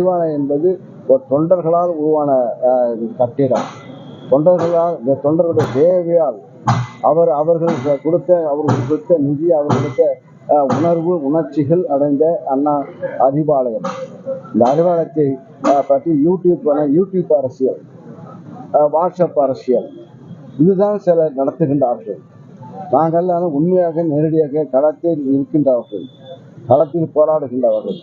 அறிவாலயம் என்பது ஒரு தொண்டர்களால் உருவான கட்டிடம். தொண்டர்களுடைய தேவையால் அவர்கள் கொடுத்த நிதி, அவர்களுக்கு உணர்வு உணர்ச்சிகள் அடைந்த அண்ணா அறிவாலயம். இந்த அறிவாலயத்தை பற்றி யூடியூப் அரசியல், வாட்ஸ்அப் அரசியல் இதுதான் சிலர் நடத்துகின்றார்கள். நாங்கள் உண்மையாக நேரடியாக களத்தில் இருக்கின்றவர்கள், களத்தில் போராடுகின்றவர்கள்.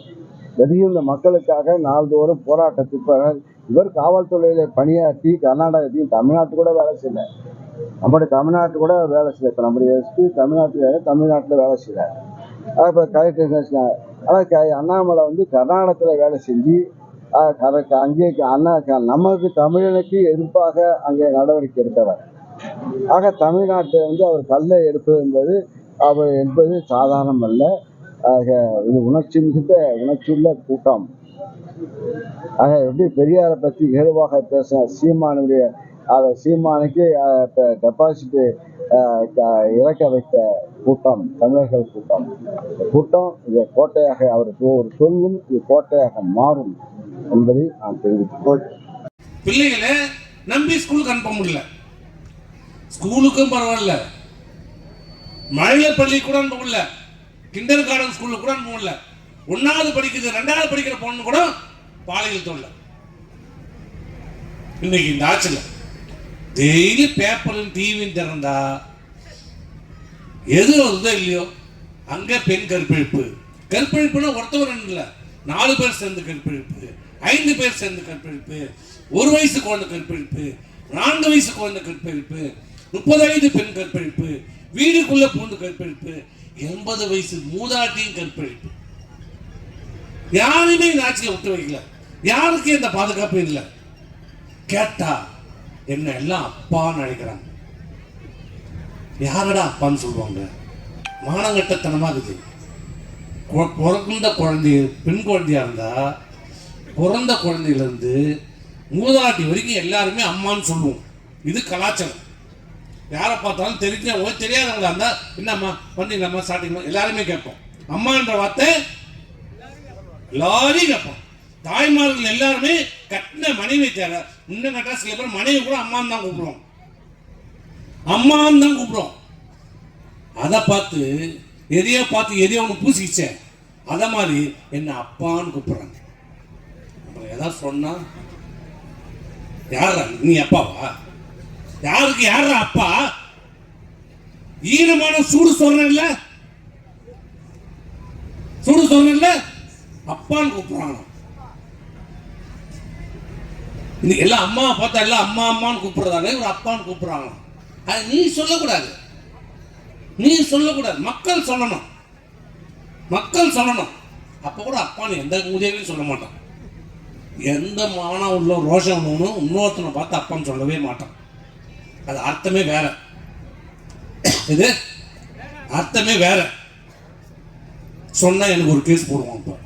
எதையும் இந்த மக்களுக்காக நாள்தோறும் போராட்டத்தில் இவர் காவல்துறையில பணியாற்றி கர்நாடகத்தையும் தமிழ்நாட்டு கூட வேலை செய்யல. நம்முடைய தமிழ்நாட்டு கூட வேலை செய்யல. இப்போ நம்முடைய எஸ்பி தமிழ்நாட்டில் வேலை செய்யறாரு. இப்போ கலெக்டர் ஆனால் அண்ணாமலை கர்நாடகத்தில் வேலை செஞ்சு அங்கே நமக்கு தமிழனுக்கு எதிர்ப்பாக அங்கே நடவடிக்கை எடுத்தவர். ஆக தமிழ்நாட்டை அவர் கல்லை எடுப்பது என்பது சாதாரணம் அல்ல. ஆக இது உணர்ச்சி மிகுந்த உணர்ச்சியுள்ள கூட்டம். ஆக எப்படி பெரியாரை பற்றி இகழ்வாக பேசின சீமானுக்கு டெபாசிட் இறக்க வைத்த கூட்டம் தமிழர்கள் கூட்டம் இது கோட்டையாக அவருக்கு ஒரு சொல்லும் இது கோட்டையாக மாறும் என்பதை நான் தெரிவிக்கிறேன். பிள்ளைகளை நம்பி ஸ்கூலுக்கு அனுப்ப முடியல. ஸ்கூலுக்கும் பரவாயில்ல, மழலை பள்ளி கூட அனுப்ப முடியல, கிண்டர் கார்டன் ஸ்கூல்ல கூட அனுப்ப முடியல. 1வது படிக்குது 2வது படிக்கிற பொண்ணு கூட பாலியல் தொல்லை. இன்னைக்கு இந்த ஆட்சியில் டெய்லி பேப்பரும் டிவியும் திறந்தா எது வருதோ இல்லையோ அங்க பெண் கற்பழிப்புனா ஒருத்தவர் இல்லை, 4 பேர் சேர்ந்து கற்பழிப்பு, 5 பேர் சேர்ந்து கற்பழிப்பு, 1 வயசு குழந்தை கற்பழிப்பு, 4 வயசு குழந்தை கற்பழிப்பு, 35 பெண் கற்பழிப்பு, வீடுக்குள்ள பூந்து கற்பழிப்பு, 80 வயசு மூதாட்டியும் கற்பழிப்பு. யாருமே இந்த ஆட்சியில் விட்டு வைக்கல. யாருக்கு இந்த பாதுகாப்பு இல்லை. கேட்டா என்ன எல்லாம் அப்பான்னு நினைக்கிறாங்க. யாரடா அப்பான்னு சொல்லுவாங்க? மானங்கட்டத்தனமா இருக்குது. பிறந்த குழந்தை பெண் குழந்தையா இருந்தா பிறந்த குழந்தையிலிருந்து மூதாட்டி வரைக்கும் எல்லாருமே அம்மான்னு சொல்லுவோம். இது கலாச்சாரம். யாரை பார்த்தாலும் தெரிஞ்சவங்க தெரியாதவங்களா இருந்தா என்னம்மா பண்ணீங்களாம்மா சாப்பிட்டீங்களா எல்லாருமே கேட்போம். அம்மான்ற வார்த்தை எல்லாரையும் கேட்போம். தாய்மார்கள் எல்லாருமே கட்டின மனைவி தேவை. இன்னும் கேட்டா சில பேர் மனைவி கூட அம்மான்னு தான் கூப்பிடுவோம், அம்மான்னு தான் கூப்பிடுவோம். அதை பார்த்து எதையோ ஒன்று பூசிச்சேன், அதை மாதிரி என்ன அப்பான்னு கூப்பிடுறாங்க. அப்புறம் ஏதாவது சொன்னா யாரா நீ அப்பாவா? யாருக்கு யாரா அப்பா? ஈரமான சூடு சொல்றேன்ல அப்பான்னு கூப்பிடுறாங்க. இன்னைக்கு எல்லாம் அம்மா பார்த்தா எல்லாம் அம்மான்னு கூப்பிடுறதாங்க, ஒரு அப்பான்னு கூப்பிடுறாங்க. அது நீ சொல்லக்கூடாது. மக்கள் சொல்லணும். அப்ப கூட அப்பான்னு எந்த உதவியும் சொல்ல மாட்டான். எந்த மானம் உள்ள ரோஷம் இன்னொருத்தனை பார்த்து அப்பான்னு சொல்லவே மாட்டான். அது அர்த்தமே வேற. இது அர்த்தமே வேற. சொன்னா எனக்கு ஒரு கேஸ் போடுவான்.